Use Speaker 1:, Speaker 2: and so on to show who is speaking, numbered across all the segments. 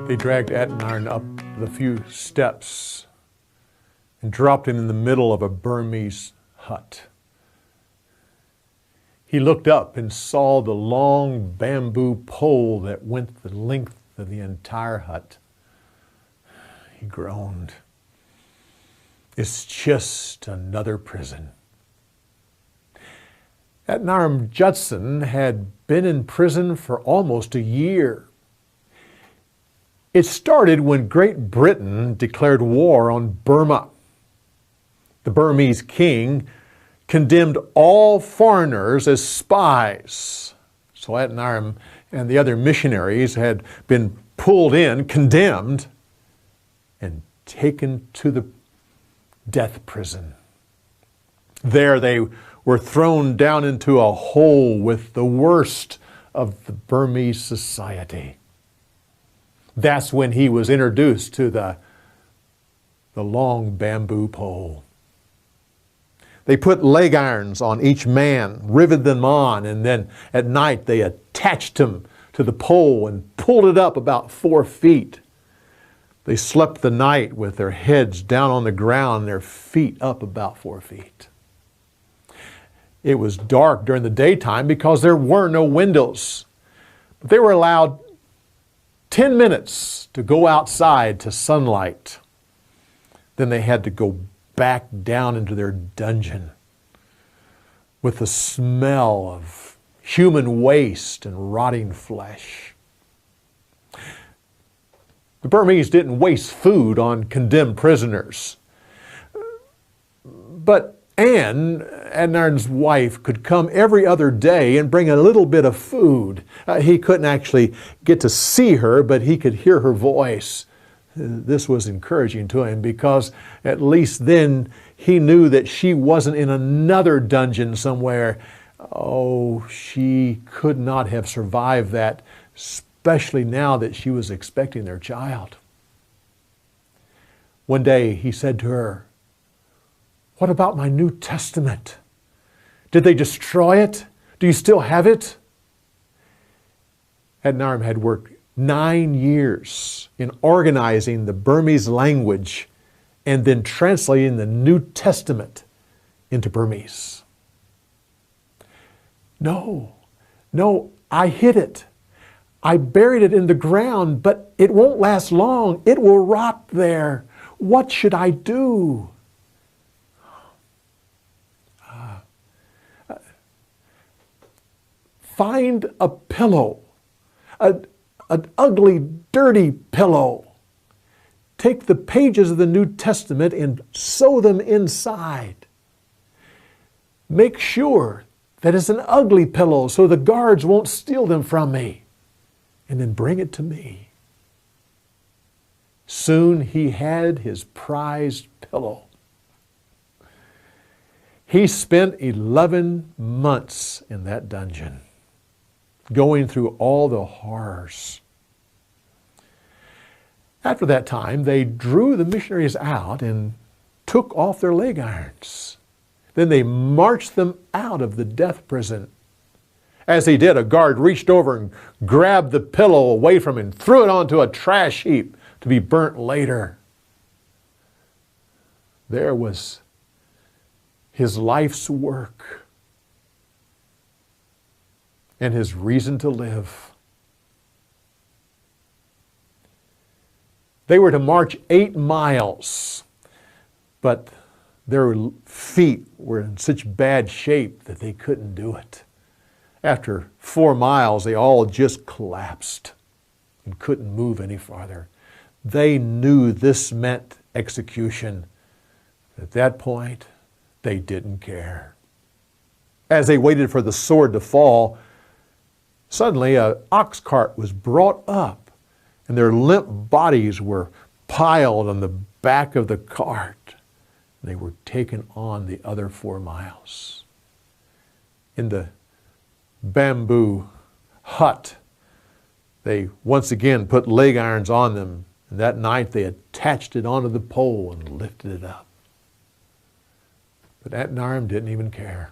Speaker 1: They dragged Adoniram up the few steps and dropped him in the middle of a Burmese hut. He looked up and saw the long bamboo pole that went the length of the entire hut. He groaned. It's just another prison. Adoniram Judson had been in prison for almost a year. It started when Great Britain declared war on Burma. The Burmese king condemned all foreigners as spies. So Adoniram and the other missionaries had been pulled in, condemned, and taken to the death prison. There they were thrown down into a hole with the worst of the Burmese society. That's when he was introduced to the long bamboo pole. They put leg irons on each man, riveted them on, and then at night they attached him to the pole and pulled it up about 4 feet. They slept the night with their heads down on the ground and their feet up about 4 feet. It was dark during the daytime because there were no windows. But they were allowed 10 minutes to go outside to sunlight. Then they had to go back down into their dungeon with the smell of human waste and rotting flesh. The Burmese didn't waste food on condemned prisoners. But Anne, Adoniram's wife, could come every other day and bring a little bit of food. He couldn't actually get to see her, but he could hear her voice. This was encouraging to him because at least then he knew that she wasn't in another dungeon somewhere. Oh, she could not have survived that, especially now that she was expecting their child. One day he said to her, "What about my New Testament? Did they destroy it? Do you still have it?" Adoniram had worked 9 years in organizing the Burmese language and then translating the New Testament into Burmese. No, I hid it. I buried it in the ground, but it won't last long. It will rot there. What should I do? Find a pillow, an ugly, dirty pillow. Take the pages of the New Testament and sew them inside. Make sure that it's an ugly pillow so the guards won't steal them from me. And then bring it to me. Soon he had his prized pillow. He spent 11 months in that dungeon, going through all the horrors. After that time, they drew the missionaries out and took off their leg irons. Then they marched them out of the death prison. As he did, a guard reached over and grabbed the pillow away from him and threw it onto a trash heap to be burnt later. There was his life's work and his reason to live. They were to march 8 miles, but their feet were in such bad shape that they couldn't do it. After 4 miles, they all just collapsed and couldn't move any farther. They knew this meant execution. At that point, they didn't care. As they waited for the sword to fall, suddenly an ox cart was brought up, and their limp bodies were piled on the back of the cart. They were taken on the other 4 miles. In the bamboo hut, they once again put leg irons on them, and that night they attached it onto the pole and lifted it up. But Adoniram didn't even care.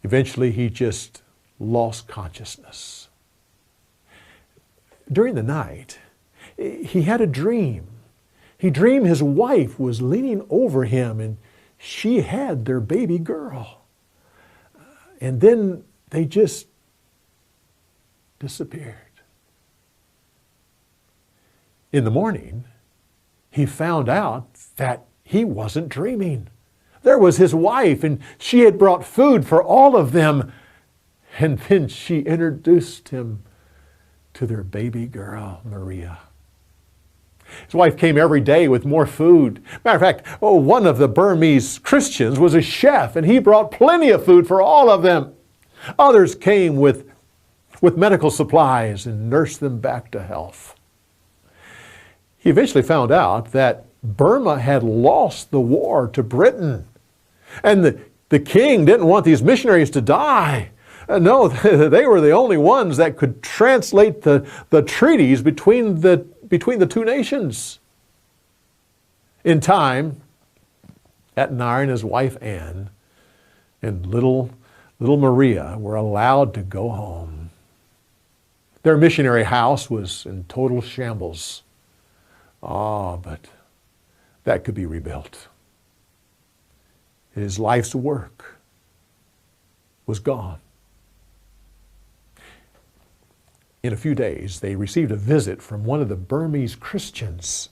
Speaker 1: Eventually he just lost consciousness. During the night, he had a dream. He dreamed his wife was leaning over him and she had their baby girl. And then they just disappeared. In the morning, he found out that he wasn't dreaming. There was his wife, and she had brought food for all of them. And then she introduced him to their baby girl, Maria. His wife came every day with more food. Matter of fact, one of the Burmese Christians was a chef, and he brought plenty of food for all of them. Others came with medical supplies and nursed them back to health. He eventually found out that Burma had lost the war to Britain. And the king didn't want these missionaries to die. No, they were the only ones that could translate the treaties between the two nations. In time, Adoniram and his wife Anne and little Maria were allowed to go home. Their missionary house was in total shambles. But that could be rebuilt. His life's work was gone. In a few days, they received a visit from one of the Burmese Christians.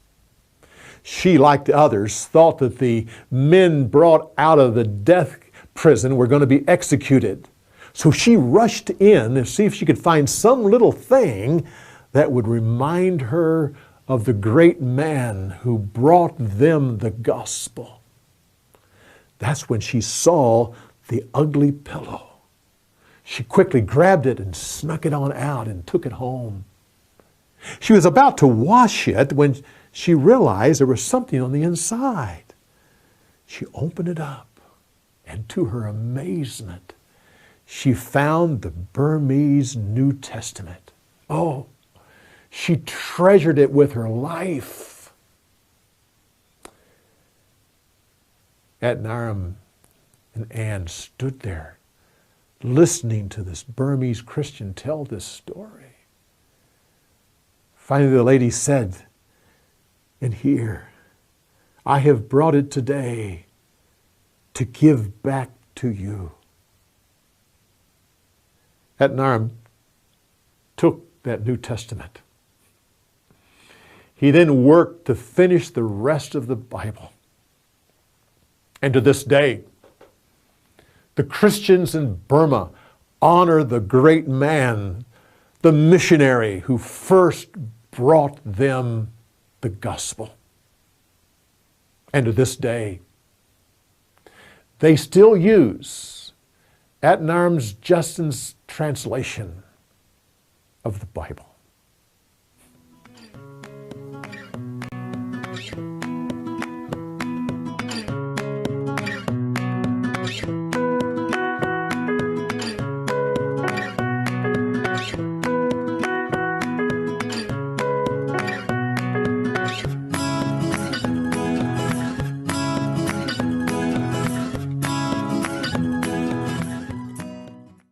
Speaker 1: She, like the others, thought that the men brought out of the death prison were going to be executed. So she rushed in to see if she could find some little thing that would remind her of the great man who brought them the gospel. That's when she saw the ugly pillow. She quickly grabbed it and snuck it on out and took it home. She was about to wash it when she realized there was something on the inside. She opened it up, and to her amazement, she found the Burmese New Testament. Oh, she treasured it with her life. Adoniram and Anne stood there listening to this Burmese Christian tell this story. Finally, the lady said, "And here, I have brought it today to give back to you." Adoniram took that New Testament. He then worked to finish the rest of the Bible. And to this day, the Christians in Burma honor the great man, the missionary who first brought them the gospel. And to this day, they still use Adoniram Judson's translation of the Bible.